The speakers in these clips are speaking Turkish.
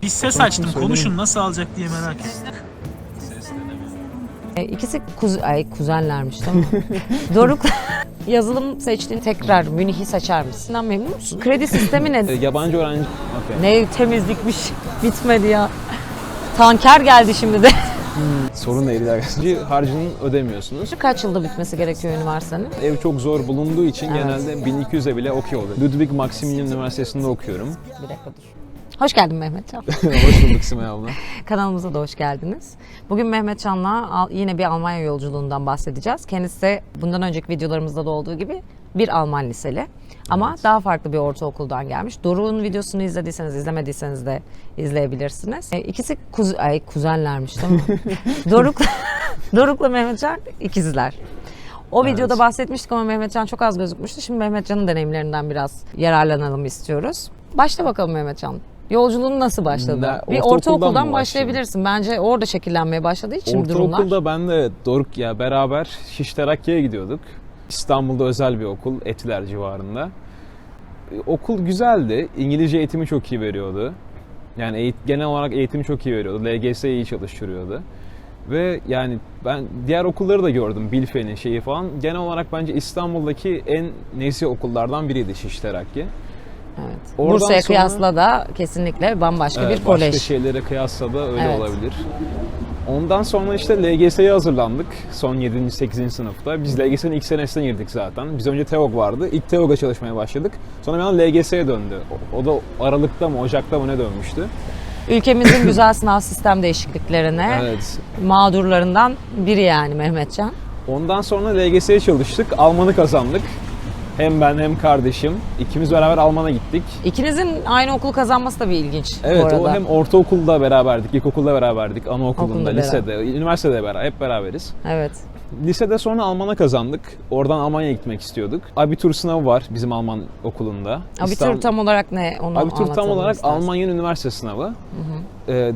Bir ses açtım. Konuşun nasıl alacak diye merak ettim. İkisi kuzenlermiş değil mi? Doruk yazılım seçtiğin tekrar Münih'i seçer misin? Memnun musun? Kredi sistemi ne? Yabancı öğrenci. Okay. Ne temizlikmiş. Bitmedi ya. Tanker geldi şimdi de. Sorun değil arkadaşlar. Harcını ödemiyorsunuz. Kaç yılda bitmesi gerekiyor üniversitenin? Ev çok zor bulunduğu için Evet. genelde 1200'e bile okey oluyor. Ludwig Maximilian Üniversitesi'nde okuyorum. Bir dakika dur. Hoş geldin Mehmetcan. Hoş bulduk Simay abla. Kanalımıza da hoş geldiniz. Bugün Mehmetcan'la yine bir Almanya yolculuğundan bahsedeceğiz. Kendisi bundan önceki videolarımızda da olduğu gibi bir Alman liseli. Ama Evet. daha farklı bir ortaokuldan gelmiş. Doruk'un videosunu izlediyseniz, izlemediyseniz de izleyebilirsiniz. İkisi kuzenlermiş değil mi? Doruk'la Mehmetcan ikizler. O Evet. videoda bahsetmiştik ama Mehmetcan çok az gözükmüştü. Şimdi Mehmetcan'ın deneyimlerinden biraz yararlanalım istiyoruz. Başla bakalım Mehmetcan. Yolculuğun nasıl başladı? Bir ortaokuldan mı başlayabilirsin. Bence orada şekillenmeye başladığı için durumlar. Ortaokulda ben de Doruk ya beraber Şiş Terakki'ye gidiyorduk. İstanbul'da özel bir okul, Etiler civarında. Okul güzeldi. İngilizce eğitimi çok iyi veriyordu. Yani genel olarak eğitimi çok iyi veriyordu. LGS'yi iyi çalıştırıyordu. Ve yani ben diğer okulları da gördüm. Bilfen'i şeyi falan. Genel olarak bence İstanbul'daki en nezih okullardan biriydi Şiş Terakki. Evet. Oradan Bursa'ya sonra- kıyasla da kesinlikle bambaşka bir kolej. Başka şeylere kıyasla da öyle Evet. olabilir. Ondan sonra işte LGS'ye hazırlandık son 7. 8. sınıfta. Biz LGS'nin ilk senesine girdik zaten. Biz önce TEOG vardı. İlk TEOG'a çalışmaya başladık. Sonra bir anda LGS'ye döndü. O da Aralık'ta mı Ocak'ta mı ne dönmüştü. Ülkemizin güzel sınav sistem değişikliklerine Evet. mağdurlarından biri yani Mehmetcan. Ondan sonra LGS'ye çalıştık. Alman'ı kazandık. Hem ben hem kardeşim. İkimiz beraber Alman'a gittik. İkinizin aynı okulu kazanması da bir ilginç bu Evet, arada. o hem ortaokulda beraberdik, ilkokulda beraberdik, anaokulunda, Okulda lisede, üniversitede hep beraberiz. Evet. Lisede sonra Alman'a kazandık. Oradan Almanya'ya gitmek istiyorduk. Abitur sınavı var bizim Alman okulunda. Abitur tam olarak ne? Onu Abitur tam anlatalım olarak istersen. Almanya'nın üniversite sınavı.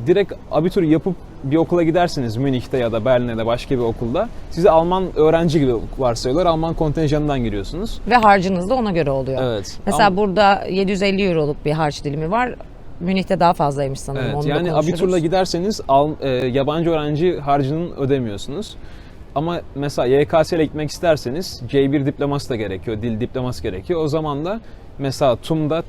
Direkt abitur yapıp bir okula gidersiniz Münih'te ya da Berlin'de de başka bir okulda. Sizi Alman öğrenci gibi varsayıyorlar. Alman kontenjanından giriyorsunuz. Ve harcınız da ona göre oluyor. Evet. Mesela burada 750 euroluk bir harç dilimi var. Münih'te daha fazlaymış sanırım. Evet, Onu da yani konuşuruz. abiturla giderseniz yabancı öğrenci harcını ödemiyorsunuz. Ama mesela YKS ile gitmek isterseniz C1 diploması da gerekiyor, dil diploması gerekiyor. O zaman da mesela TUM'da,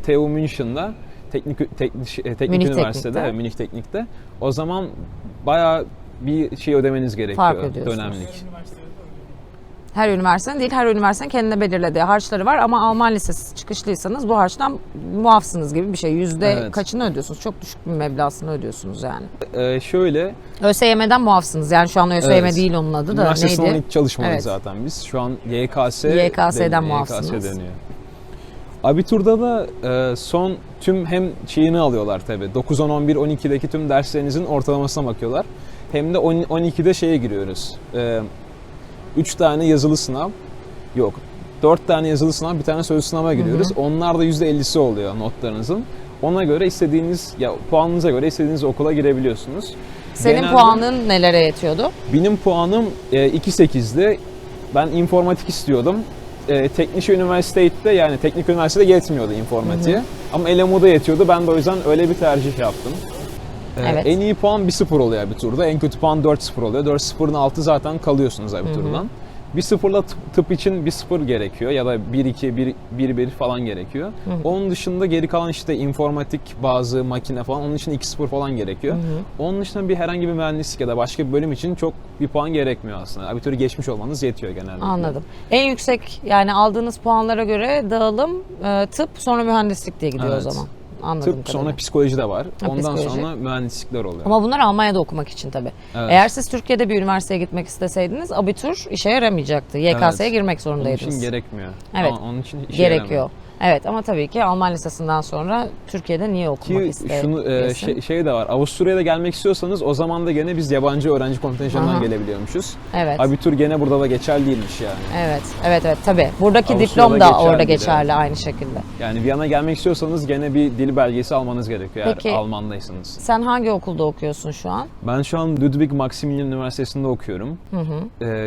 TU München'da Teknik Münih Üniversitede, Teknik'te. Münih Teknik'te o zaman bayağı bir şey ödemeniz gerekiyor, Fark ödüyorsunuz. dönemlik. Her üniversitenin değil, her üniversitenin kendine belirlediği harçları var ama Alman lisesi çıkışlıysanız bu harçtan muafsınız gibi bir şey. Yüzde Evet. kaçını ödüyorsunuz? Çok düşük bir meblağını ödüyorsunuz yani. Şöyle, ÖSYM'den muafsınız. Yani şu an ÖSYM Evet. değil onun adı da üniversite neydi? sınavına hiç çalışmadık Evet. zaten biz. Şu an YKS YKS'den YKS muafsınız. deniyor. Abiturda da son tüm hem şeyini alıyorlar tabii. 9, 10, 11, 12'deki tüm derslerinizin ortalamasına bakıyorlar. Hem de 12'de şeye giriyoruz. 3 tane yazılı sınav. Yok. 4 tane yazılı sınav, bir tane sözlü sınava giriyoruz. Onlar da %50'si oluyor notlarınızın. Ona göre puanınıza göre istediğiniz okula girebiliyorsunuz. Senin Genelde puanın nelere yetiyordu? benim puanım 2.8'di. Ben informatik istiyordum. Teknik üniversitede yani teknik üniversitede yetmiyordu informatiğe. Ama LMU'da yetiyordu. Ben de o yüzden öyle bir tercih yaptım. Evet. En iyi puan 1.0 oluyor abiturda. En kötü puan 4.0 oluyor. 4.0'ın altı zaten kalıyorsunuz abiturdan. 1.0'la tıp için 1.0 gerekiyor ya da 1.2, 1.1 falan gerekiyor. Onun dışında geri kalan işte informatik, bazı makine falan onun için 2.0 falan gerekiyor. Onun dışında herhangi bir mühendislik ya da başka bir bölüm için çok bir puan gerekmiyor aslında. Abitürü geçmiş olmanız yetiyor genelde. Anladım. En yüksek yani aldığınız puanlara göre dağılım tıp sonra mühendislik diye gidiyor Evet. o zaman. Anladım. Tıp sonra psikoloji de var. Ha, Ondan psikoloji. sonra mühendislikler oluyor. Ama bunlar Almanya'da okumak için tabii. Evet. Eğer siz Türkiye'de bir üniversiteye gitmek isteseydiniz abitur işe yaramayacaktı. YKS'ye Evet. girmek Onun zorundaydınız. için gerekmiyor. Evet. Ama onun için işe Gerekiyor. yaramıyor. Evet ama tabii ki Alman lisesinden sonra Türkiye'de niye okumak Ki isteyesin? şunu şey de var. Avusturya'da gelmek istiyorsanız o zaman da gene biz yabancı öğrenci kontenjanından Aha. gelebiliyormuşuz. Evet. Abitur gene burada da geçerli değilmiş yani. Evet tabii. Buradaki Avusturya'da diplom da orada geçerli, geçerli evet. aynı şekilde. Yani Viyana'ya gelmek istiyorsanız gene bir dil belgesi almanız gerekiyor Peki. eğer Almandaysanız. Sen hangi okulda okuyorsun şu an? Ben şu an Ludwig Maximilian Üniversitesi'nde okuyorum.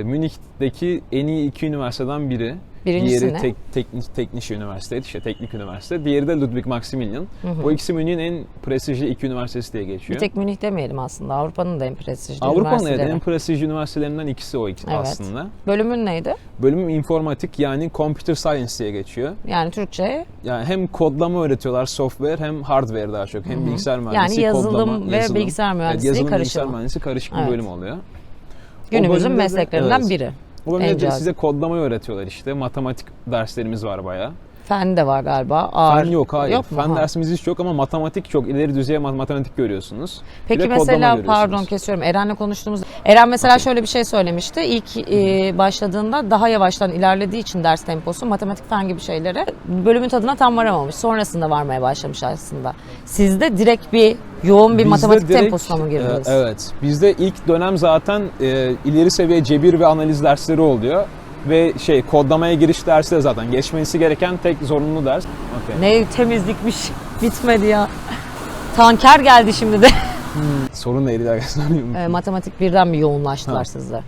Münih'teki en iyi 2 üniversiteden biri. Birincisi Diğeri ne? Technische Üniversiteydi, işte teknik üniversite. Diğeri de Ludwig Maximilian. Bu ikisi Münih'in en prestijli iki üniversitesi diye geçiyor. Bir tek Münih demeyelim aslında. Avrupa'nın da en prestijli Avrupa'nın üniversiteleri. en prestijli üniversitelerinden ikisi o ikisi Evet. aslında. Bölümün neydi? Bölümüm informatik, yani computer science diye geçiyor. Yani Türkçe. Yani hem kodlama öğretiyorlar, software, hem hardware daha çok. Hem bilgisayar mühendisi, Yani yazılım kodlama, ve bilgisayar mühendisliği yazılım, karışımı. bilgisayar mühendisi karışık bir Evet. bölüm oluyor. Günümüzün bölümde de- mesleklerinden evet. biri. O bölümde En de cazip. size kodlamayı öğretiyorlar işte. Matematik derslerimiz var bayağı. Fen de var galiba. Ağır. Fen yok, hayır. Yok mu? Fen Ha. dersimiz hiç yok ama matematik çok. İleri düzey matematik görüyorsunuz. Bir Peki de kodlama mesela görüyorsunuz. pardon kesiyorum. Eren'le konuştuğumuz. Eren mesela şöyle bir şey söylemişti. İlk başladığında daha yavaştan ilerlediği için ders temposu matematik fen gibi şeylere bölümün tadına tam varamamış. Sonrasında varmaya başlamış aslında. Sizde direkt bir yoğun bir Bizde matematik direkt, temposuna mı girdiniz? Evet. Bizde ilk dönem zaten ileri seviye cebir ve analiz dersleri oluyor. Ve kodlamaya giriş dersi de zaten geçmesi gereken tek zorunlu ders. Okay. Ne temizlikmiş. Bitmedi ya. Tanker geldi şimdi de. Sorun neydi dersen? Matematik birden mi yoğunlaştılar Ha. sizde?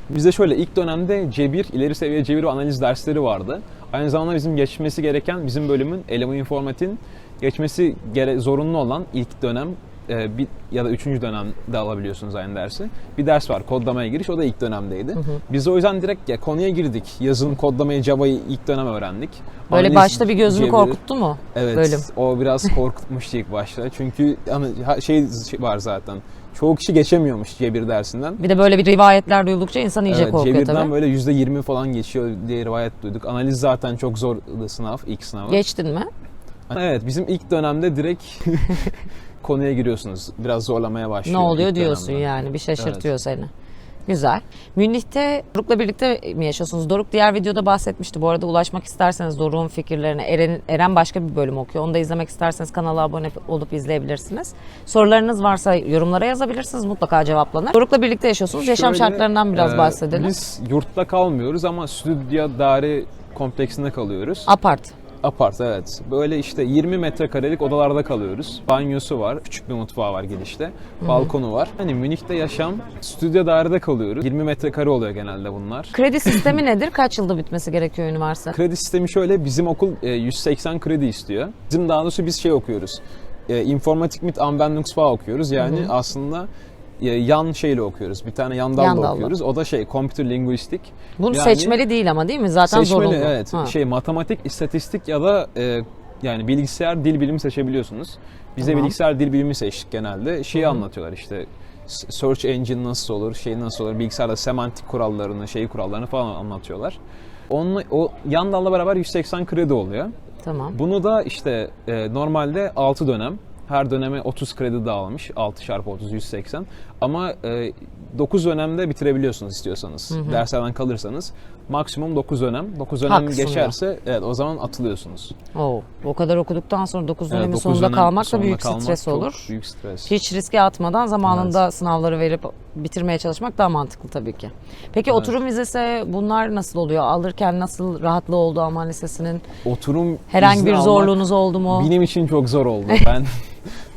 Bizde şöyle ilk dönemde cebir, ileri seviye cebir ve analiz dersleri vardı. Aynı zamanda bizim geçmesi gereken, bizim bölümün eleman informatiğin geçmesi zorunlu olan ilk dönem bir ya da üçüncü dönemde alabiliyorsunuz aynı dersi. Bir ders var, kodlamaya giriş, o da ilk dönemdeydi. Biz de o yüzden direkt konuya girdik. Yazılım, kodlamayı, Java'yı ilk dönem öğrendik. Böyle Analiz, başta bir gözünü cebiri- korkuttu mu? Evet, Bölüm. o biraz korkutmuştu ilk başta. Çünkü şey var zaten. Çoğu kişi geçemiyormuş cebir dersinden. Bir de böyle bir rivayetler duydukça insan iyice Evet, korkuyor cebirden tabii. böyle %20 falan geçiyor diye rivayet duyduk. Analiz zaten çok zor sınav, ilk sınavı. Geçtin mi? Evet, bizim ilk dönemde direkt konuya giriyorsunuz. Biraz zorlamaya başlıyor. Ne oluyor ilk diyorsun dönemde. yani. Bir şaşırtıyor seni. Güzel. Münih'te Doruk'la birlikte mi yaşıyorsunuz? Doruk diğer videoda bahsetmişti. Bu arada ulaşmak isterseniz Doruk'un fikirlerine, Eren başka bir bölüm okuyor. Onu da izlemek isterseniz kanala abone olup izleyebilirsiniz. Sorularınız varsa yorumlara yazabilirsiniz. Mutlaka cevaplanır. Doruk'la birlikte yaşıyorsunuz. Yaşam Şöyle, şartlarından biraz bahsedelim. Biz yurtta kalmıyoruz ama stüdyo daire kompleksinde kalıyoruz. Apart. Apart, evet. Böyle işte 20 metrekarelik odalarda kalıyoruz. Banyosu var, küçük bir mutfağı var girişte. Balkonu var. Hani Münih'te yaşam, stüdyo dairede kalıyoruz. 20 metrekare oluyor genelde bunlar. Kredi sistemi nedir? Kaç yılda bitmesi gerekiyor üniversite? Kredi sistemi şöyle, bizim okul 180 kredi istiyor. Bizim daha doğrusu biz okuyoruz. Informatik mit Anwendungsfach okuyoruz. Yani aslında yan şeyle okuyoruz. Bir tane yan Yan dalla dalla. okuyoruz. O da computer linguistik. Bunu Yani seçmeli değil ama değil mi? Zaten seçmeli, zorunlu. evet. Ha. Matematik, istatistik ya da yani bilgisayar dil bilimi seçebiliyorsunuz. Biz de Tamam. bilgisayar dil bilimi seçtik genelde. Anlatıyorlar işte. Search engine nasıl olur, nasıl olur, bilgisayarda semantik kurallarını, kurallarını falan anlatıyorlar. O yan dalla beraber 180 kredi oluyor. Tamam. Bunu da işte normalde 6 dönem. Her döneme 30 kredi dağılmış. 6 çarpı 30, 180. Ama 9 dönemde bitirebiliyorsunuz istiyorsanız. Derslerden kalırsanız. Maksimum 9 dönem. 9 dönem Hak sunuyor. geçerse o zaman atılıyorsunuz. O kadar okuduktan sonra 9 dönemin Evet, dokuz sonunda dönem kalmak da sonunda büyük kalmak stres çok olur. Büyük stres. Hiç riske atmadan zamanında sınavları verip bitirmeye çalışmak daha mantıklı tabii ki. Peki oturum vizesi bunlar nasıl oluyor? Alırken nasıl rahatlığı oldu Alman Lisesi'nin? Oturum Herhangi izni bir almak zorluğunuz oldu mu? Benim için çok zor oldu. Ben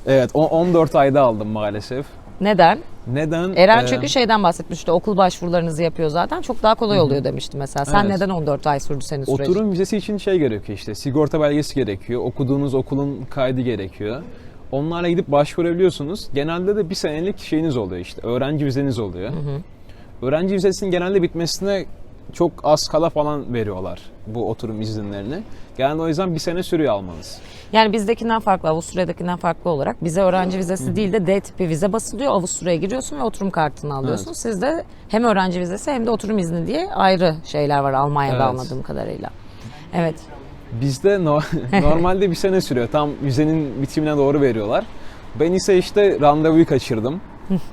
evet 14 ayda aldım maalesef. Neden? Neden? Eren çünkü şeyden bahsetmişti. Okul başvurularınızı yapıyor zaten. Çok daha kolay oluyor demişti mesela. Sen Evet. neden 14 ay sürdü senin sürecin? Oturum vizesi için gerekiyor işte. Sigorta belgesi gerekiyor. Okuduğunuz okulun kaydı gerekiyor. Onlarla gidip başvurabiliyorsunuz. Genelde de bir senelik şeyiniz oluyor işte. Öğrenci vizeniz oluyor. Öğrenci vizesinin genelde bitmesine çok az kala falan veriyorlar bu oturum izinlerini. Genelde o yüzden bir sene sürüyor almanız. Yani bizdekinden farklı, Avusturya'dakinden farklı olarak bize öğrenci vizesi değil de D tipi vize basılıyor. Avusturya'ya giriyorsun ve oturum kartını alıyorsun. Evet. Sizde hem öğrenci vizesi hem de oturum izni diye ayrı şeyler var Almanya'da Evet. anladığım kadarıyla. Evet. Bizde normalde bir sene sürüyor. Tam vizenin bitimine doğru veriyorlar. Ben ise işte randevuyu kaçırdım.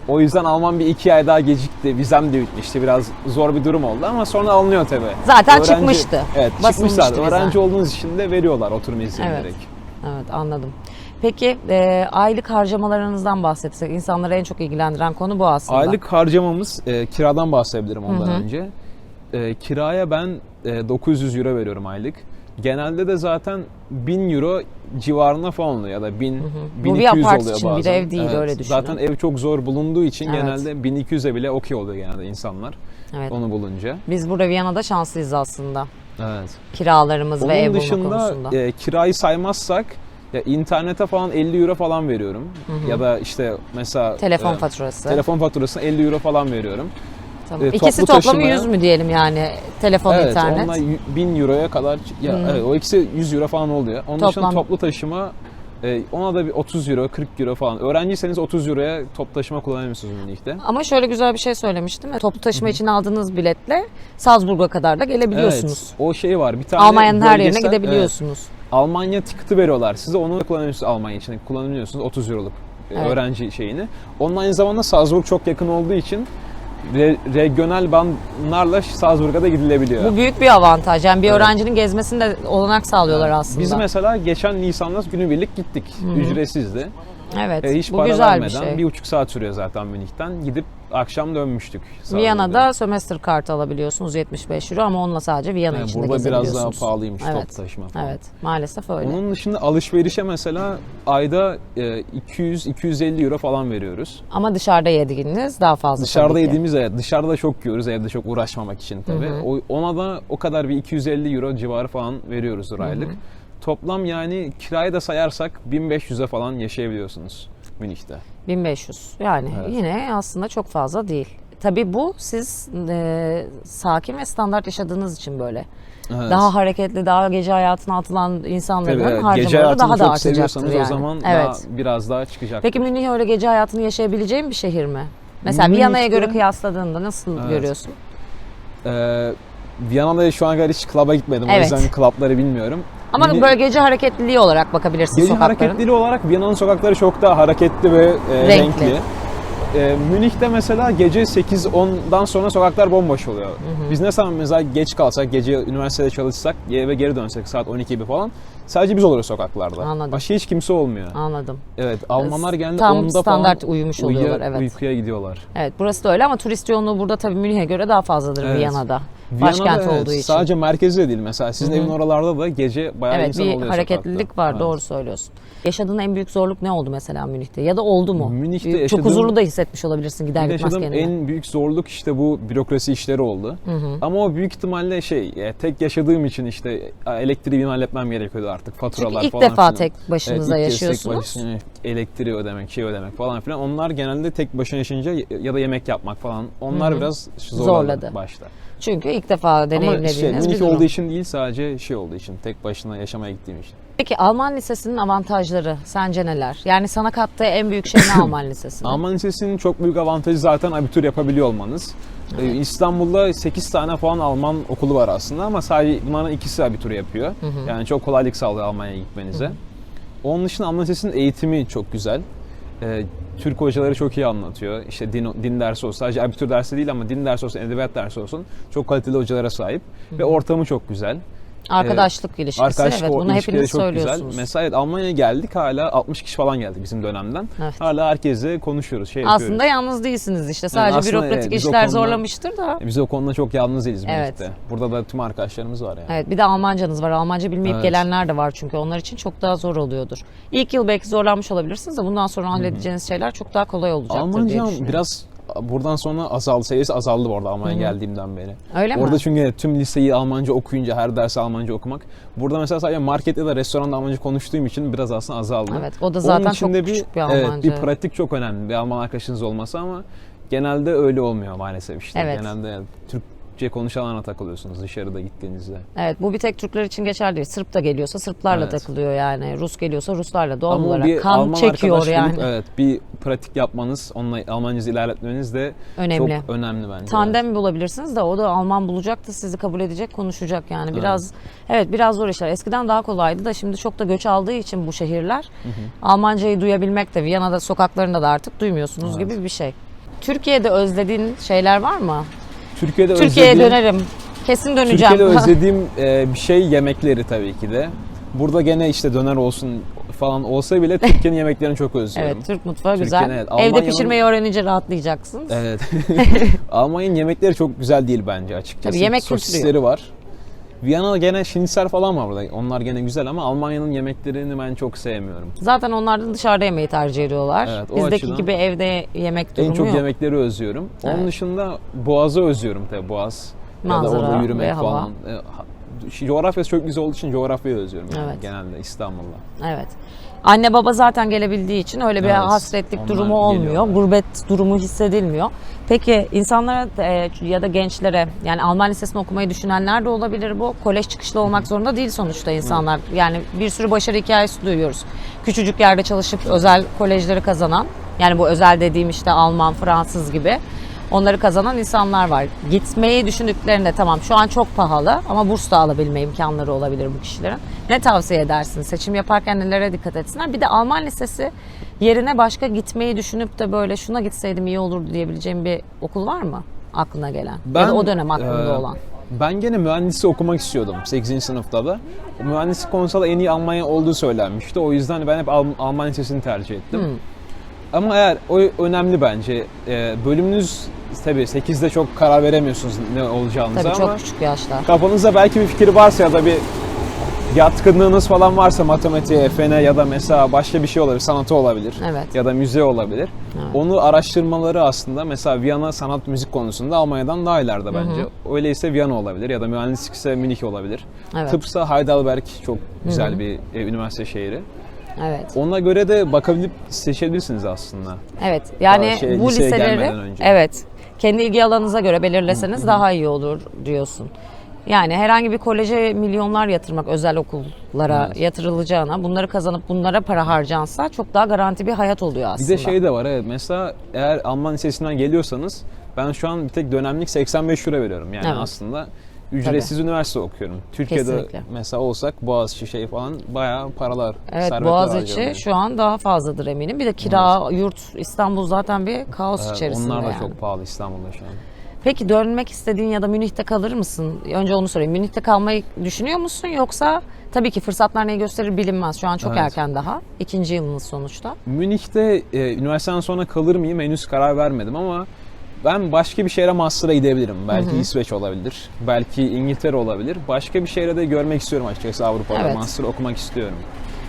O yüzden Alman bir 2 ay daha gecikti. Vizem de bitmişti. Biraz zor bir durum oldu ama sonra alınıyor tabii. Zaten çıkmıştı. Evet, çıkmış Basılmıştı zaten. vize. Öğrenci olduğunuz için de veriyorlar oturum izni Evet. direkt. Evet, anladım. Peki aylık harcamalarınızdan bahsetsek, insanları en çok ilgilendiren konu bu aslında. Aylık harcamamız kiradan bahsedebilirim ondan önce. Kiraya ben 900 euro veriyorum aylık. Genelde de zaten 1000 euro civarında falan oluyor ya da 1000 Bu bir 1200 apart oluyor için, bir bazen. ev değil, öyle düşünün. Zaten ev çok zor bulunduğu için Evet. genelde 1200'e bile okey oluyor genelde insanlar Evet. onu bulunca. Biz burada Viyana'da şanslıyız aslında. Evet. Kiralarımız ve ev Onun bulma dışında konusunda. kirayı saymazsak ya internete falan 50 euro falan veriyorum. Ya da işte mesela Telefon faturası. telefon faturasına 50 euro falan veriyorum. Tamam. toplu İkisi toplamı taşımaya- 100 mü diyelim yani? Telefon, Evet, internet. onunla 1000 euroya kadar evet, o ikisi 100 euro falan oluyor. Onun dışında Toplam. toplu taşıma ona da bir 30 euro, 40 euro falan. Öğrenciyseniz 30 euroya toplu taşıma kullanabiliyorsunuz Münih'te. Ama şöyle güzel bir şey söylemiştim. Toplu taşıma için aldığınız biletle Salzburg'a kadar da gelebiliyorsunuz. Evet, o şey var. Bir tane Almanya'nın her yerine bölgesel- gidebiliyorsunuz. evet, Almanya ticket'ı veriyorlar size. Onu da kullanabiliyorsunuz Almanya için. Kullanabiliyorsunuz 30 euroluk Evet. öğrenci şeyini. Onun aynı zamanda Salzburg çok yakın olduğu için regional banlarla Salzburg'a da gidilebiliyor. Bu büyük bir avantaj. Yani bir Evet. öğrencinin gezmesini de olanak sağlıyorlar aslında. Biz mesela geçen Nisan'da günübirlik gittik. Ücretsizdi. Evet, Hiç bu para güzel vermeden bir şey. 1,5 saat sürüyor zaten Münih'ten. Gidip akşam dönmüştük. Salzburg'a. Viyana'da sömestr kartı alabiliyorsunuz 75 euro ama onunla sadece Viyana Yani içinde burada biraz daha gezebiliyorsunuz. pahalıymış Evet. toplu taşıma falan. Evet, maalesef öyle. Onun dışında alışverişe mesela ayda 200-250 euro falan veriyoruz. Ama dışarıda yediğiniz daha fazla Dışarıda tabii ki. yediğimiz dışarıda çok yiyoruz, evde çok uğraşmamak için tabii. Ona da o kadar bir 250 euro civarı falan veriyoruz aylık. Toplam yani kirayı da sayarsak 1500'e falan yaşayabiliyorsunuz Münih'te. 1500. Yani Evet. yine aslında çok fazla değil. Tabii bu siz sakin ve standart yaşadığınız için böyle. Evet. Daha hareketli, daha gece hayatına atılan insanların Tabii, evet. Gece harcamaları hayatını daha da çok artacaktır seviyorsanız yani. o zaman Evet. daha, biraz daha çıkacak. Peki Münih öyle gece hayatını yaşayabileceğin bir şehir mi? Mesela Münih'te- Viyana'ya göre kıyasladığında nasıl Evet. görüyorsun? Viyana'da şu ana kadar hiç klaba gitmedim. O Evet. yüzden klapları bilmiyorum. Ama Münih- böyle gece hareketliliği olarak bakabilirsin Gece sokakların. hareketliliği olarak Viyana'nın sokakları çok daha hareketli ve renkli. Münih'te mesela gece 8-10'dan sonra sokaklar bomboş oluyor. Biz ne zaman mesela geç kalsak, gece üniversitede çalışsak eve geri dönsek saat 12 gibi falan sadece biz oluruz sokaklarda. Anladım. Başka hiç kimse olmuyor. Anladım. Evet, Almanlar genelde Tam 10'da standart falan uyumuş oluyorlar, evet. uykuya gidiyorlar. Evet, burası da öyle ama turist yoğunluğu burada tabii Münih'e göre daha fazladır Evet. Viyana'da. Viyana'da Başkent evet, olduğu için. sadece merkezde değil mesela. Sizin evin oralarda da gece bayağı Evet, insan bir oluyor hareketlilik sokakta. var, Evet. doğru söylüyorsun. Yaşadığın en büyük zorluk ne oldu mesela Münih'te? Ya da oldu mu? Münih'te Çok yaşadığım- huzurlu da hissetmiş olabilirsin gider gitmez Yaşadığım kendine. en büyük zorluk işte bu bürokrasi işleri oldu. Ama o büyük ihtimalle tek yaşadığım için işte elektriği benim halletmem gerekiyordu artık. Faturalar Çünkü ilk falan defa filan. tek başınıza ilk kez tek yaşıyorsunuz. başına elektriği ödemek, şey ödemek falan filan. Onlar genelde tek başına yaşayınca ya da yemek yapmak falan. Onlar biraz zorladı başta. Çünkü ilk defa Ama deneyimlediğiniz bir Münih durum. olduğu için değil, sadece olduğu için, tek başına yaşamaya gittiğim için. Peki Alman Lisesi'nin avantajları sence neler? Yani sana kattığı en büyük şey ne Alman Lisesi'nin? Alman Lisesi'nin çok büyük avantajı zaten abitur yapabiliyor olmanız. İstanbul'da 8 tane falan Alman okulu var aslında ama sadece bunların ikisi abitur yapıyor. Yani çok kolaylık sağlıyor Almanya'ya gitmenize. Onun dışında Alman Lisesi'nin eğitimi çok güzel. Türk hocaları çok iyi anlatıyor. İşte din dersi olsun, sadece abitur dersi değil ama din dersi olsun, edebiyat dersi olsun. Çok kaliteli hocalara sahip ve ortamı çok güzel. Arkadaşlık ilişkisi, evet, bunu ilişkileri hepiniz çok söylüyorsunuz. güzel. Mesela evet, Almanya'ya geldik, hala 60 kişi falan geldi bizim dönemden. Evet. Hala herkesle konuşuyoruz, yapıyoruz. Aslında yalnız değilsiniz işte. Sadece aslında bürokratik biz o işler konuda- zorlamıştır da. Biz o konuda çok yalnız değiliz Evet. Münih'te. Burada da tüm arkadaşlarımız var yani. Evet, bir de Almancanız var. Almanca bilmeyip Evet. gelenler de var çünkü onlar için çok daha zor oluyordur. İlk yıl belki zorlanmış olabilirsiniz de bundan sonra halledeceğiniz şeyler çok daha kolay olacaktır diye Almancam düşünüyorum. biraz buradan sonra azaldı. Seviyesi azaldı bu arada Almanya'ya geldiğimden beri. Öyle mi? Orada çünkü tüm liseyi Almanca okuyunca, her dersi Almanca okumak. Burada mesela sadece market ya da restoranda Almanca konuştuğum için biraz aslında azaldı. Evet, o da zaten Onun için çok de küçük bir Evet, Almanca. bir pratik çok önemli. Bir Alman arkadaşınız olması ama genelde öyle olmuyor maalesef işte. Evet. Genelde Türkçe konuşanlarla takılıyorsunuz dışarıda gittiğinizde. Evet, bu bir tek Türkler için geçerli değil. Sırp da geliyorsa Sırplarla Evet. takılıyor yani. Rus geliyorsa Ruslarla doğal Ama olarak. bir Kan Alman çekiyor arkadaş yani. bulup, evet, bir pratik yapmanız, onunla Almancanızı ilerletmeniz de Önemli. çok önemli bence. Tandem bulabilirsiniz de o da Alman bulacak da sizi kabul edecek, konuşacak yani. Biraz biraz zor işler. Eskiden daha kolaydı da şimdi çok da göç aldığı için bu şehirler Almancayı duyabilmek de Viyana'da sokaklarında da artık duymuyorsunuz gibi bir şey. Türkiye'de özlediğin şeyler var mı? Türkiye'ye dönerim. Kesin döneceğim. Türkiye'de özlediğim bir şey yemekleri tabii ki de. Burada gene işte döner olsun falan olsa bile Türkiye'nin yemeklerini çok özlüyorum. Evet, Türk mutfağı Türkiye'nin, güzel. evet, Evde Almanya'nın- pişirmeyi öğrenince rahatlayacaksınız. Evet. Almanya'nın yemekleri çok güzel değil bence açıkçası. Tabii yemek kültürü Sosisleri var. Viyana'da gene şinitzel falan var burada. Onlar gene güzel ama Almanya'nın yemeklerini ben çok sevmiyorum. Zaten onlar da dışarıda yemeği tercih ediyorlar. Evet, o Bizdeki açıdan gibi evde yemek durumu En çok yok. yemekleri özlüyorum. Onun Evet. dışında Boğaz'ı özlüyorum tabii, Boğaz. Ya da Manzara orada ve yürümek hava. falan. coğrafyası çok güzel olduğu için coğrafyayı özlüyorum yani Evet. genelde İstanbul'da. Evet. Anne baba zaten gelebildiği için öyle bir Evet, hasretlik onlar durumu olmuyor. geliyorlar. Gurbet durumu hissedilmiyor. Peki insanlara ya da gençlere, yani Alman lisesini okumayı düşünenler de olabilir bu. Kolej çıkışlı olmak zorunda değil sonuçta insanlar. Yani bir sürü başarı hikayesi duyuyoruz. Küçücük yerde çalışıp özel kolejleri kazanan, yani bu özel dediğim işte Alman, Fransız gibi, onları kazanan insanlar var. Gitmeyi düşündüklerinde tamam şu an çok pahalı ama burs da alabilme imkanları olabilir bu kişilerin. Ne tavsiye edersin? Seçim yaparken nelere dikkat etsinler? Bir de Alman lisesi yerine başka gitmeyi düşünüp de böyle şuna gitseydim iyi olurdu diyebileceğim bir okul var mı aklına gelen? Ya da o dönem aklında olan. Ben gene mühendisi okumak istiyordum 8. sınıfta da. O mühendislik konusunda en iyi Almanya olduğu söylenmişti. O yüzden ben hep Alman lisesini tercih ettim. Ama eğer o önemli bence. Bölümünüz tabii 8'de çok karar veremiyorsunuz ne olacağınıza Tabii ama çok küçük yaşlar. kafanızda belki bir fikir varsa ya da bir yatkınlığınız falan varsa matematiğe, fene ya da mesela başka bir şey olabilir, sanatı olabilir Evet. ya da müziğe olabilir. Evet. Onu araştırmaları aslında mesela Viyana sanat müzik konusunda Almanya'dan daha ileride bence. Öyleyse Viyana olabilir ya da mühendislikse Münih olabilir. Evet. Tıpsa Heidelberg çok güzel bir üniversite şehri. Evet. Ona göre de bakabilip seçebilirsiniz aslında. Evet. Yani Daha bu liseye liseleri gelmeden önce. evet kendi ilgi alanınıza göre belirleseniz daha iyi olur diyorsun. Yani herhangi bir koleje milyonlar yatırmak özel okullara yatırılacağına bunları kazanıp bunlara para harcansa çok daha garanti bir hayat oluyor Bir aslında. de şey de var evet mesela eğer Alman lisesinden geliyorsanız ben şu an bir tek dönemlik 85 euro veriyorum. Yani Evet. aslında ücretsiz üniversite okuyorum. Türkiye'de Kesinlikle. mesela olsak Boğaziçi şey falan bayağı paralar, Evet, servetler Boğaziçi harcanıyor. şu an daha fazladır eminim. Bir de kira, yurt, İstanbul zaten bir kaos Evet, içerisinde onlar da yani. çok pahalı İstanbul'da şu an. Peki dönmek istediğin ya da Münih'te kalır mısın? Önce onu sorayım. Münih'te kalmayı düşünüyor musun yoksa tabii ki fırsatlar neyi gösterir bilinmez. Şu an çok Evet. erken daha. 2. yılınız sonuçta. Münih'te üniversiteden sonra kalır mıyım henüz karar vermedim ama ben başka bir şehre master'a gidebilirim. Belki İsveç olabilir, belki İngiltere olabilir. Başka bir şehre de görmek istiyorum açıkçası Avrupa'da. Evet. Master okumak istiyorum.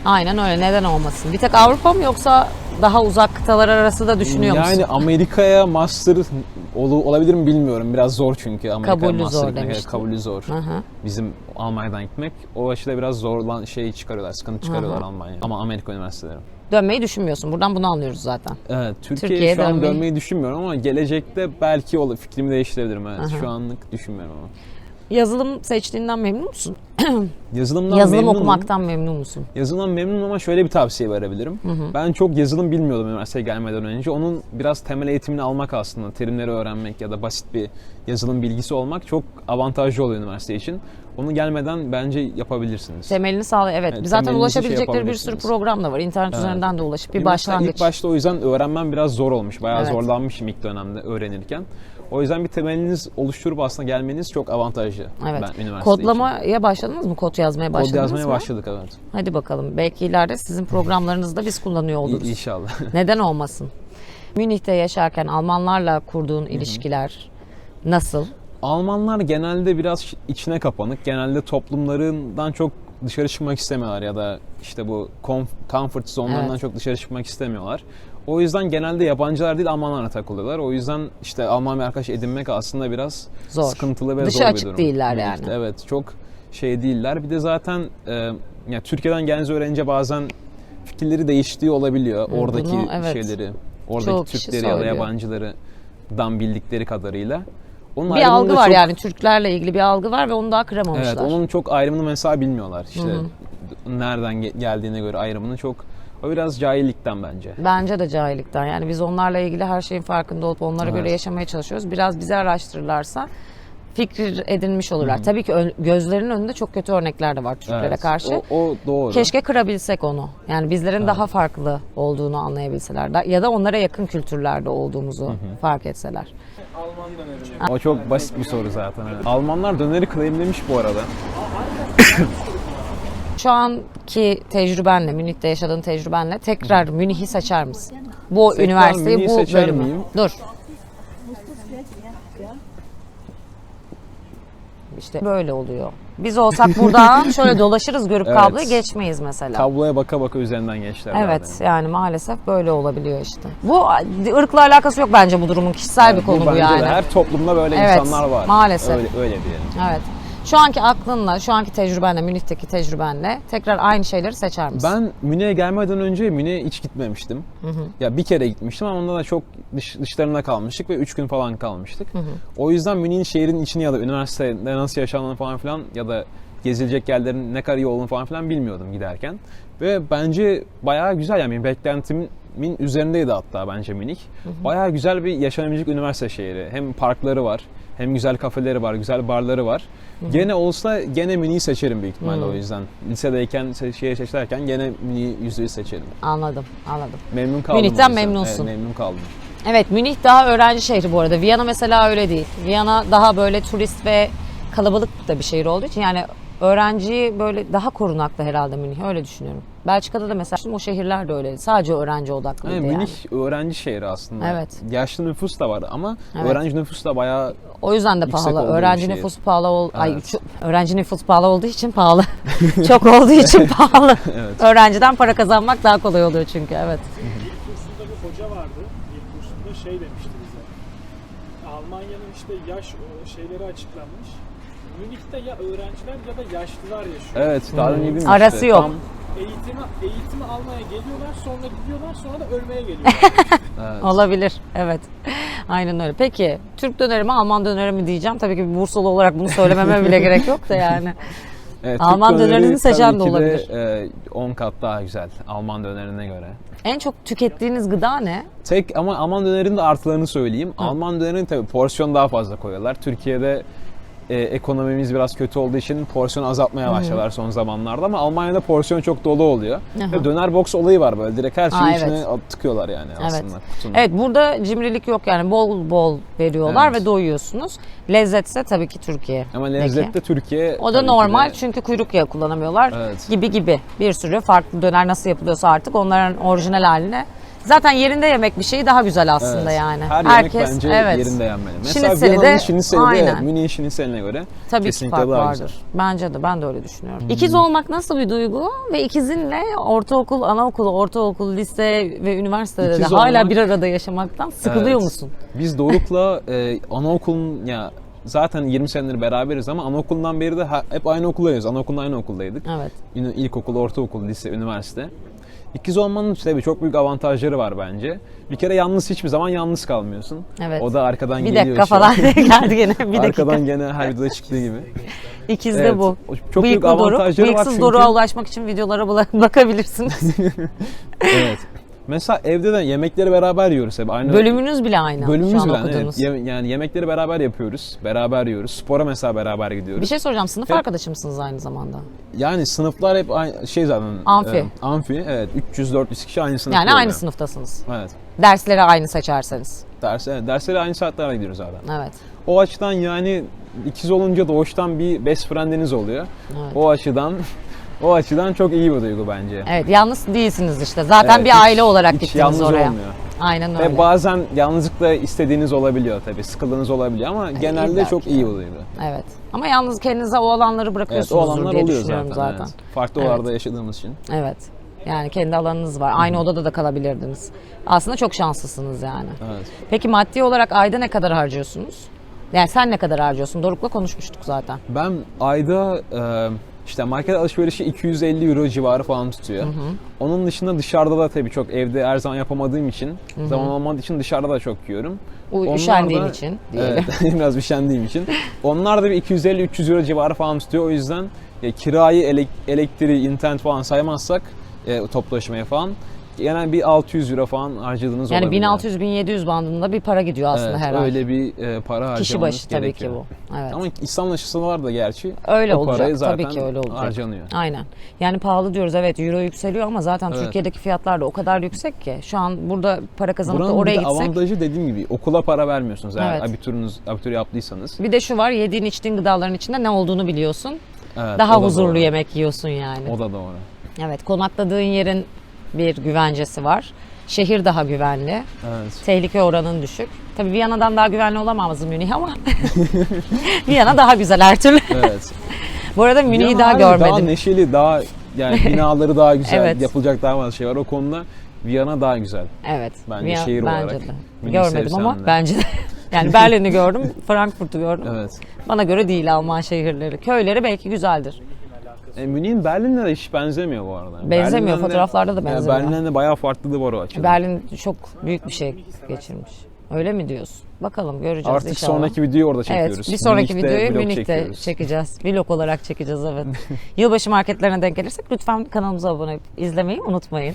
Aynen öyle. Neden olmasın? Bir tek Avrupa mı yoksa daha uzak kıtalar arası da düşünüyor musun? Yani Amerika'ya master olabilir mi bilmiyorum. Biraz zor çünkü Amerika'ya Kabulü master zor gitmek. demiştin. Kabulü zor. Hı. Bizim Almanya'dan gitmek. O açıdan biraz zorlan çıkarıyorlar, sıkıntı çıkarıyorlar Almanya. Ama Amerika üniversiteleri. Dönmeyi düşünmüyorsun. Buradan bunu anlıyoruz zaten. Evet, Türkiye'ye Türkiye'ye şu an dönmeyi- dönmeyi düşünmüyorum ama gelecekte belki olur. Fikrimi değiştirebilirim. Evet, Aha. şu anlık düşünmüyorum ama. Yazılım seçtiğinden memnun musun? Yazılımdan Yazılım memnunum. okumaktan memnun musun? Yazılımdan memnunum ama şöyle bir tavsiye verebilirim. Ben çok yazılım bilmiyordum üniversiteye gelmeden önce. Onun biraz temel eğitimini almak aslında, terimleri öğrenmek ya da basit bir yazılım bilgisi olmak çok avantajlı oluyor üniversite için. Onu gelmeden bence yapabilirsiniz. Temelini sağla. Evet. Evet, Zaten temelinizi ulaşabilecekleri bir sürü yapabilirsiniz. program da var. İnternet üzerinden de ulaşıp bir Mesela başlangıç. İlk başta o yüzden öğrenmem biraz zor olmuş. Bayağı Evet. zorlanmışım ilk dönemde öğrenirken. O yüzden bir temeliniz oluşturup aslında gelmeniz çok avantajlı. Evet. Ben üniversite için. Kodlamaya başladınız mı? Kod yazmaya başladınız Kod yazmaya mı? başladık evet. Hadi bakalım. Belki ileride sizin programlarınızda biz kullanıyor oluruz. İnşallah. Neden olmasın? Münih'te yaşarken Almanlarla kurduğun ilişkiler nasıl? Almanlar genelde biraz içine kapanık. Genelde toplumlarından çok dışarı çıkmak istemiyorlar ya da işte bu comfort zone'larından Evet. çok dışarı çıkmak istemiyorlar. O yüzden genelde yabancılar değil Almanlarla takılıyorlar. O yüzden işte Alman bir arkadaş edinmek aslında biraz Zor. sıkıntılı ve Dışı zor bir açık durum. değiller Münih'te. yani. Evet çok şey değiller. Bir de zaten ya Türkiye'den geldiğinizi öğrenince bazen fikirleri değiştiği olabiliyor. Oradaki bunu, evet. şeyleri, Çoğu oradaki kişi Türkleri ya da söylüyor. yabancılardan bildikleri kadarıyla. Onun Bir ayrımını algı da var çok- yani Türklerle ilgili bir algı var ve onu daha kıramamışlar. Evet, onun çok ayrımını mesela bilmiyorlar. İşte nereden geldiğine göre ayrımını çok. O biraz cahillikten bence. Bence de cahillikten. Yani biz onlarla ilgili her şeyin farkında olup onlara Evet. göre yaşamaya çalışıyoruz. Biraz bizi araştırırlarsa fikir edinmiş olurlar. Tabii ki gözlerinin önünde çok kötü örnekler de var Türklere Evet, karşı. O doğru. Keşke kırabilsek onu. Yani bizlerin daha farklı olduğunu anlayabilseler. Ya da onlara yakın kültürlerde olduğumuzu fark etseler. O çok basit bir soru zaten. Evet. Almanlar döneri claimlemiş bu arada. Şu anki tecrübenle, Münih'te yaşadığın tecrübenle tekrar Münih'i seçer misin? Bu Tekrar üniversiteyi, Münih'i bu seçer bölümü. miyim? Dur. İşte böyle oluyor. Biz olsak buradan şöyle dolaşırız görüp Evet. kabloyu geçmeyiz mesela. Kabloya baka baka üzerinden geçtiler. Evet zaten. yani maalesef böyle olabiliyor işte. Bu ırkla alakası yok bence bu durumun, kişisel bir konu bu bence de yani. her toplumda böyle Evet, insanlar var. maalesef. Öyle diyelim. Evet. Şu anki aklınla, şu anki tecrübenle, Münih'teki tecrübenle tekrar aynı şeyleri seçer misin? Ben Münih'e gelmeden önce Münih'e hiç gitmemiştim. Ya bir kere gitmiştim ama onda da çok dışlarında kalmıştık ve 3 gün falan kalmıştık. O yüzden Münih'in şehrin içini ya da üniversitede nasıl yaşandığını falan filan ya da gezilecek yerlerin ne kadar iyi olduğunu falan filan bilmiyordum giderken. Ve bence bayağı güzel, yani beklentimin üzerindeydi hatta bence Münih. Bayağı güzel bir yaşanabilecek üniversite şehri. Hem parkları var, hem güzel kafeleri var, güzel barları var. Gene olsa gene Münih'i seçerim büyük ihtimalle o yüzden. Lisedeyken, şehir seçerken gene Münih'i %100 seçerim. Anladım. Memnun kaldım. Münih'ten o yüzden. memnunsun. Evet, memnun kaldım. Evet, Münih daha öğrenci şehri bu arada. Viyana mesela öyle değil. Viyana daha böyle turist ve kalabalık da bir şehir olduğu için yani öğrenciyi böyle daha korunaklı herhalde Münih, öyle düşünüyorum. Belçika'da da mesela o şehirler de öyle. Sadece öğrenci odaklıydı yani. Münih öğrenci şehri aslında. Evet. Yaşlı nüfus da var ama Evet. öğrenci nüfus da bayağı O yüzden de yüksek pahalı. olduğu Öğrenci bir şehir. nüfusu pahalı Evet. öğrenci nüfusu pahalı olduğu için pahalı. Çok olduğu için pahalı. Evet. Öğrenciden para kazanmak daha kolay oluyor çünkü. Evet. İlk kursunda bir hoca vardı. İlk kursunda şey demişti bize. Almanya'nın işte yaş şeyleri açıklanmış. Münih'te ya öğrenciler ya da yaşlılar yaşıyor. evet daha önce bilmiştim. Arası yok. Eğitimi almaya geliyorlar, sonra gidiyorlar, sonra da ölmeye geliyorlar. Evet. Olabilir. Evet. Aynen öyle. Peki Türk döneri mi Alman döneri mi diyeceğim. Tabii ki bir Bursalı olarak bunu söylememe bile gerek yok da yani. Evet, Alman Türk döneri dönerini seçen tabii de ki olabilir. 10 kat daha güzel Alman dönerine göre. En çok tükettiğiniz gıda ne? Ama Alman dönerinin de artılarını söyleyeyim. Alman dönerinin tabii porsiyon daha fazla koyuyorlar. Türkiye'de ekonomimiz biraz kötü olduğu için porsiyon azaltmaya başladılar son zamanlarda ama Almanya'da porsiyon çok dolu oluyor. Ve döner box olayı var böyle. Direkt her şeyi içine tıkıyorlar yani aslında. Kutunun. Evet, burada cimrilik yok yani bol bol veriyorlar Evet. ve doyuyorsunuz. Lezzetse tabii ki Türkiye. Ama lezzette Türkiye O da tabii ki normal de- çünkü kuyruk yağı kullanamıyorlar Evet. gibi. Bir sürü farklı döner nasıl yapılıyorsa artık onların orijinal haline. Zaten yerinde yemek bir şey daha güzel aslında Evet. yani. Her Herkes yemek bence yerinde yenmeli. Mesela Şinitseli Viyana'nın de şiniseli de aynen. Münih'in şiniseline göre Tabii ki kesinlikle fark daha vardır. güzel. Bence de, ben de öyle düşünüyorum. İkiz olmak nasıl bir duygu ve ikizinle ortaokul, anaokul, lise ve üniversitede İkiz de hala olmak- bir arada yaşamaktan sıkılıyor Evet. musun? Biz Doruk'la anaokulun zaten 20 senedir beraberiz ama anaokulundan beri de hep aynı okuldayız. Anaokulunda aynı okuldaydık. Evet. İlkokul, ortaokul, lise, üniversite. İkiz olmanın tabii çok büyük avantajları var bence. Bir kere hiçbir zaman yalnız kalmıyorsun. Evet. O da arkadan Bir geliyor. dakika şu an. falan geldi gene. Bir dakika. Arkadan gene her videoda çıktığı gibi. İkiz de Evet. bu. Çok büyük Bıyıklı Doruk. avantajları var Bıyıksız çünkü. Doruk'a ulaşmak için videolara bakabilirsiniz. Evet. Mesela evde de yemekleri beraber yiyoruz hep. Aynı Bölümünüz bile aynı. Bölümümüz şu an bile aynı, okuduğunuz. evet. Yani yemekleri beraber yapıyoruz. Beraber yiyoruz. Spora mesela beraber gidiyoruz. Bir şey soracağım. Sınıf Hep- arkadaşı mısınız aynı zamanda? Yani sınıflar hep aynı zaten. Amfi. Amfi, evet. 300-400 kişi aynı sınıfta Yani oluyor. aynı sınıftasınız. Evet. Dersleri aynı seçerseniz. Derslere aynı saatlerde gidiyoruz zaten. Evet. O açıdan yani ikiz olunca doğuştan bir best friend'iniz oluyor. Evet. O açıdan çok iyi bir duygu bence. Evet, yalnız değilsiniz işte. Zaten Evet, bir aile olarak hiç gittiniz yalnız oraya. olmuyor. Aynen öyle. Ve bazen yalnızlıkla istediğiniz olabiliyor tabii. Sıkıldığınız olabiliyor ama genelde illaki çok iyi bir duygu. Evet. Ama yalnız kendinize o alanları Evet, o bırakıyorsunuzdur alanlar diye oluyor düşünüyorum zaten. zaten. Evet. Farklı Evet. odalarda yaşadığımız için. Evet. Yani kendi alanınız var. Aynı odada da kalabilirdiniz. Aslında çok şanslısınız yani. Evet. Peki maddi olarak ayda ne kadar harcıyorsunuz? Yani sen ne kadar harcıyorsun? Doruk'la konuşmuştuk zaten. Ben ayda işte market alışverişi 250 euro civarı falan tutuyor. Onun dışında dışarıda da tabii çok evde her zaman yapamadığım için, zaman olmadığı için dışarıda da çok yiyorum. Onlar Üşendiğin da- için diyelim. Evet, biraz üşendiğim için. Onlar da bir 250-300 euro civarı falan tutuyor. O yüzden kirayı, elektriği, internet falan saymazsak toplaşmaya falan genel bir 600 euro falan harcadığınız Yani olabilir. 1600-1700 bandında bir para gidiyor aslında Evet, her ay. öyle bir para harcamanız Kişi başı tabii gerekiyor. ki bu. Evet. Ama İslam var da gerçi. Öyle o olacak. parayı zaten Tabii ki öyle olacak. harcanıyor. Aynen. Yani pahalı diyoruz, evet, euro yükseliyor ama zaten Evet. Türkiye'deki fiyatlar da o kadar yüksek ki. Şu an burada para kazanıp da Buranın oraya bir de gitsek. avantajı dediğim gibi okula para vermiyorsunuz eğer Evet. abitur yaptıysanız. Bir de şu var, yediğin içtiğin gıdaların içinde ne olduğunu biliyorsun. Evet, Daha o da huzurlu doğru. yemek yiyorsun yani. O da doğru. Evet, konakladığın yerin bir güvencesi var. Şehir daha güvenli. Evet. Tehlike oranın düşük. Tabii Viyana'dan daha güvenli olamaz Münih ama Viyana daha güzel her türlü. Evet. Bu arada Münih'i Viyana daha abi görmedim. Daha neşeli, daha yani binaları daha güzel, Evet. yapılacak daha fazla şey var. O konuda Viyana daha güzel. Evet. Bence şehir olarak. Bence de. Münih'i Görmedim sevsem ama de. bence de. Yani Berlin'i gördüm, Frankfurt'u gördüm. Evet. Bana göre değil Alman şehirleri. Köyleri belki güzeldir. Münih'in Berlin'le de hiç benzemiyor bu arada. Benzemiyor, Berlin'den fotoğraflarda da benzemiyor. Berlin'den de bayağı farklı bu açıdan. Berlin çok büyük bir şey geçirmiş. Öyle mi diyorsun? Bakalım göreceğiz Artık inşallah. sonraki videoyu orada çekiyoruz. Evet, bir sonraki videoyu vlog Münih'te çekiyoruz. çekeceğiz. Vlog olarak çekeceğiz, evet. Yılbaşı marketlerine denk gelirsek lütfen kanalımıza abone olup izlemeyi unutmayın.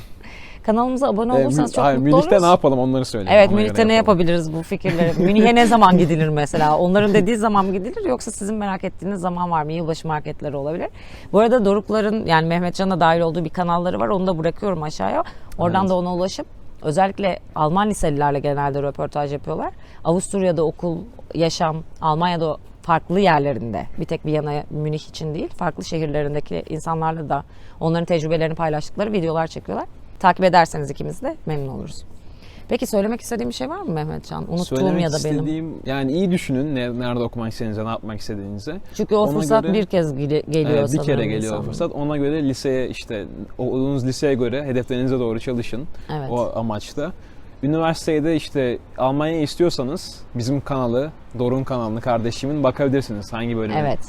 Kanalımıza abone olursanız çok mutlu oluruz. Münih'te ne yapalım onları söyleyin. Evet, Ona göre Münih'te ne yapalım. yapabiliriz bu fikirleri? Münih'e ne zaman gidilir mesela? Onların dediği zaman mı gidilir yoksa sizin merak ettiğiniz zaman var mı? Yılbaşı marketleri olabilir. Bu arada Dorukların yani Mehmetcan'ın da dahil olduğu bir kanalları var. Onu da bırakıyorum aşağıya. Oradan Evet. da ona ulaşıp özellikle Alman liselilerle genelde röportaj yapıyorlar. Avusturya'da okul, yaşam, Almanya'da farklı yerlerinde, bir tek Viyana, Münih için değil, farklı şehirlerindeki insanlarla da onların tecrübelerini paylaştıkları videolar çekiyorlar. Takip ederseniz ikimiz de memnun oluruz. Peki söylemek istediğim bir şey var mı Mehmetcan? Unuttuğum Söylemek ya da benim. istediğim, yani iyi düşünün nerede okumak istediğinize, ne yapmak istediğinize. Çünkü o Ona fırsat göre- bir kez geliyor Evet, bir sanırım kere geliyor o insanın. fırsat. Ona göre liseye işte olduğunuz liseye göre hedeflerinize doğru çalışın. Evet. O amaçta. Üniversitede işte Almanya istiyorsanız bizim kanalı, Doruk'un kanalını, kardeşimin bakabilirsiniz. Hangi bölümü Evet.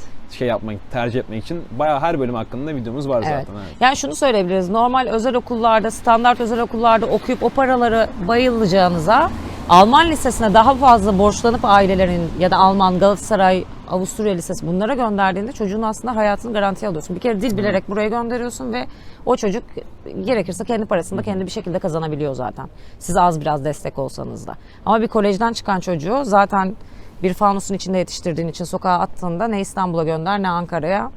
tercih etmek için. Bayağı her bölüm hakkında videomuz var Evet. zaten. Evet. Yani şunu söyleyebiliriz. Normal özel okullarda, standart özel okullarda okuyup o paraları bayılacağınıza Alman lisesine daha fazla borçlanıp ailelerin ya da Alman, Galatasaray, Avusturya Lisesi bunlara gönderdiğinde çocuğun aslında hayatını garantiye alıyorsun. Bir kere dil bilerek buraya gönderiyorsun ve o çocuk gerekirse kendi parasını da kendi bir şekilde kazanabiliyor zaten. Siz az biraz destek olsanız da. Ama bir kolejden çıkan çocuğu zaten bir fanusun içinde yetiştirdiğin için sokağa attığında ne İstanbul'a gönder ne Ankara'ya.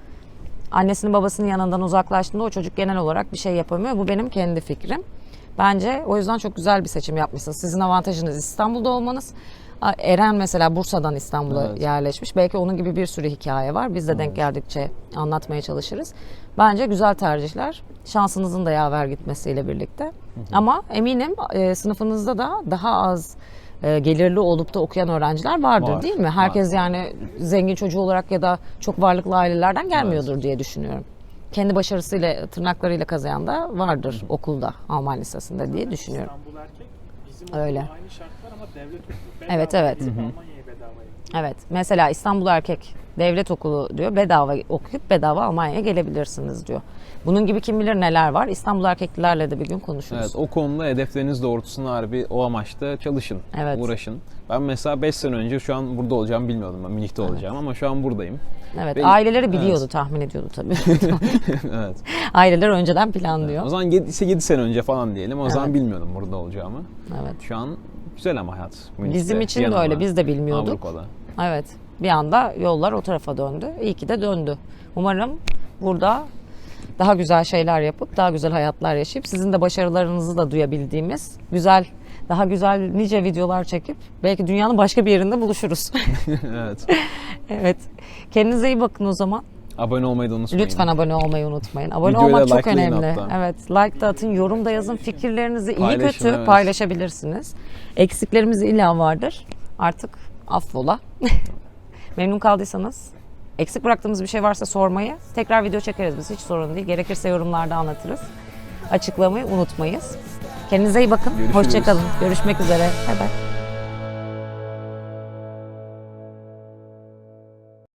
Annesinin babasının yanından uzaklaştığında o çocuk genel olarak bir şey yapamıyor. Bu benim kendi fikrim. Bence o yüzden çok güzel bir seçim yapmışsınız. Sizin avantajınız İstanbul'da olmanız. Eren mesela Bursa'dan İstanbul'a Evet. yerleşmiş. Belki onun gibi bir sürü hikaye var. Biz de denk geldikçe anlatmaya çalışırız. Bence güzel tercihler. Şansınızın da yaver gitmesiyle birlikte. Ama eminim sınıfınızda da daha az gelirli olup da okuyan öğrenciler vardır Var, değil mi? Herkes yani zengin çocuğu olarak ya da çok varlıklı ailelerden gelmiyordur diye düşünüyorum. Kendi başarısıyla, tırnaklarıyla kazayan da vardır okulda, Alman lisesinde diye düşünüyorum. İstanbul erkek bizim Öyle. okulda aynı şartlar ama devlet okulu. Evet, evet. Bizim Almanya'ya bedavaya. Evet, mesela İstanbul Erkek Devlet Okulu diyor, bedava okuyup bedava Almanya'ya gelebilirsiniz diyor. Bunun gibi kim bilir neler var. İstanbul Erkeklilerle de bir gün konuşuruz. Evet, o konuda hedefleriniz doğrultusunda harbi o amaçta çalışın, Evet. uğraşın. Ben mesela 5 sene önce şu an burada olacağımı bilmiyordum. Ben Münih'te olacağım ama şu an buradayım. Evet, Ve- aileleri biliyordu, Evet. tahmin ediyordu tabii. Evet. Aileler önceden planlıyor. O zaman 7 sene önce falan diyelim. O zaman Evet. bilmiyordum burada olacağımı. Evet. Şu an güzel ama hayat. Münih'te, Bizim için de Viyana'da, öyle, biz de bilmiyorduk. Avrupa'da. Evet, bir anda yollar o tarafa döndü. İyi ki de döndü. Umarım burada daha güzel şeyler yapıp daha güzel hayatlar yaşayıp sizin de başarılarınızı da duyabildiğimiz güzel, daha güzel nice videolar çekip belki dünyanın başka bir yerinde buluşuruz. Evet. Evet. Kendinize iyi bakın o zaman. Abone olmayı da unutmayın. Lütfen abone olmayı unutmayın. Abone Videoyu da olmak çok likelayın önemli. hatta. Evet, like da atın, yorum da yazın. Fikirlerinizi iyi Paylaşın, kötü evet. paylaşabilirsiniz. Eksiklerimiz illa vardır. Artık affola. Memnun kaldıysanız, eksik bıraktığımız bir şey varsa sormayı, tekrar video çekeriz biz. Hiç sorun değil. Gerekirse yorumlarda anlatırız. Açıklamayı unutmayız. Kendinize iyi bakın. Görüşürüz. Hoşça kalın. Görüşmek üzere. Bay bay.